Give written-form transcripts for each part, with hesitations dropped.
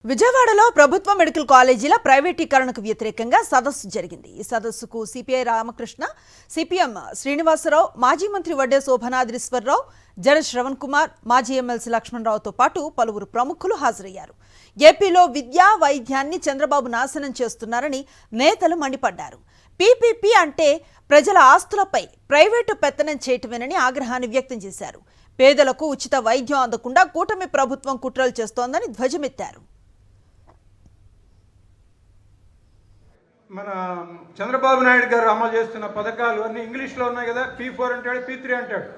విజయవాడలో ప్రభుత్వ మెడికల్ కాలేజీల ప్రైవేటీకరణకు వ్యతిరేకంగా సదస్సు జరిగింది. ఈ సదస్సుకు సిపిఐ రామకృష్ణ, సిపిఎం శ్రీనివాసరావు, మాజీ మంత్రి వడ్డే శోభనాద్రీశ్వరరావు, జడ శ్రవణ్ కుమార్, మాజీ ఎమ్మెల్సీ లక్ష్మణరావుతో పాటు పలువురు ప్రముఖులు హాజరయ్యారు. ఏపీలో విద్యా వైద్యాన్ని చంద్రబాబు నాశనం చేస్తున్నారని నేతలు మండిపడ్డారు. పీపీపీ అంటే ప్రజల ఆస్తులపై ప్రైవేటు పెత్తనం చేయటమేనని ఆగ్రహాన్ని వ్యక్తం చేశారు. పేదలకు ఉచిత వైద్యం అందకుండా కూటమి ప్రభుత్వం కుట్రలు చేస్తోందని ధ్వజమెత్తారు. మన చంద్రబాబు నాయుడు గారు అమలు చేస్తున్న పథకాలు అన్నీ ఇంగ్లీష్లో ఉన్నాయి కదా. P4 అంటాడు, P3 అంటాడు.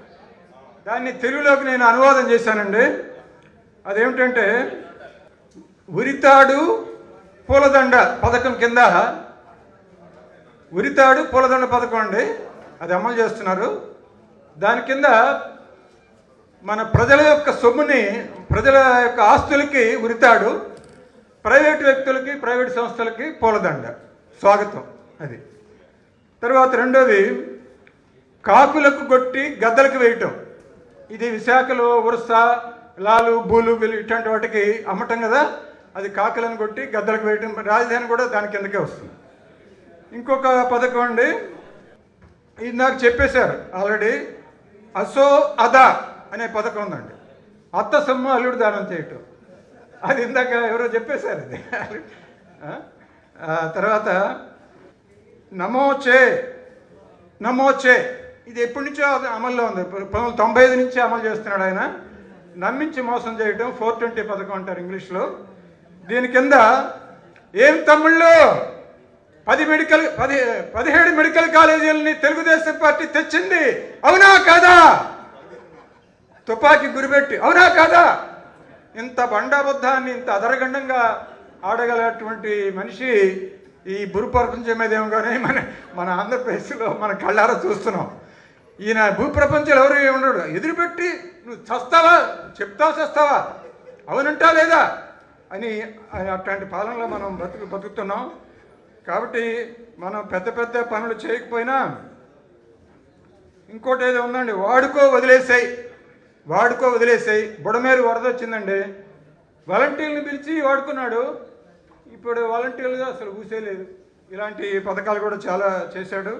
దాన్ని తెలుగులోకి నేను అనువాదం చేశానండి. అదేమిటంటే ఉరితాడు పూలదండ పథకం కింద, ఉరితాడు పూలదండ పథకం అండి, అది అమలు చేస్తున్నారు. దాని కింద మన ప్రజల యొక్క సొమ్ముని, ప్రజల యొక్క ఆస్తులకి ఉరితాడు, ప్రైవేటు వ్యక్తులకి, ప్రైవేటు సంస్థలకి పూలదండ స్వాగతం. అది తర్వాత రెండోది కాకులకు కొట్టి గద్దలకు వేయటం. ఇది విశాఖలో ఉరస, లాలు, బూలు, ఇట్లాంటి వాటికి అమ్మటం కదా. అది కాకులను కొట్టి గద్దలకు వేయటం. రాజధాని కూడా దాని కిందకే వస్తుంది. ఇంకొక పథకం అండి, ఇది నాకు చెప్పేశారు ఆల్రెడీ, అసో అదా అనే పథకం ఉందండి. అత్త సొమ్ము అల్లుడు దానం చేయటం. అది ఇందాక ఎవరో చెప్పేశారు. అది తర్వాత నమోచే, నమోచే ఇది ఎప్పటి నుంచో అమల్లో ఉంది. 1995 నుంచి అమలు చేస్తున్నాడు ఆయన. నమ్మించి మోసం చేయటం, 420 పథకం అంటారు ఇంగ్లీష్లో. దీని కింద ఏం తమ్ముళ్ళు 17 మెడికల్ కాలేజీలని తెలుగుదేశం పార్టీ తెచ్చింది, అవునా కాదా? తుపాకీ గురిపెట్టి, అవునా కాదా? ఇంత బండాబుద్ధాన్ని ఇంత అదరగండంగా ఆడగలటువంటి మనిషి ఈ భూప్రపంచం మీద ఏమో కానీ మన ఆంధ్రప్రదేశ్లో మన కళ్ళారా చూస్తున్నాం. ఈయన భూప్రపంచంలో ఎవరు ఉండడు. ఎదురుపెట్టి నువ్వు చస్తావా, చెప్తావా చస్తావా, అవునంటా లేదా అని అట్లాంటి పాలనలో మనం బతుకుతున్నాం. కాబట్టి మనం పెద్ద పెద్ద పనులు చేయకపోయినా ఇంకోటి ఏదో ఉందండి, వాడుకో వదిలేసాయి. బుడమేరు వరద వచ్చిందండి, వాలంటీర్లను పిలిచి వాడుకున్నాడు. ఇప్పుడు వాలంటీర్లుగా అసలు ఊసేలేదు. ఇలాంటి పథకాలు కూడా చాలా చేశాడు.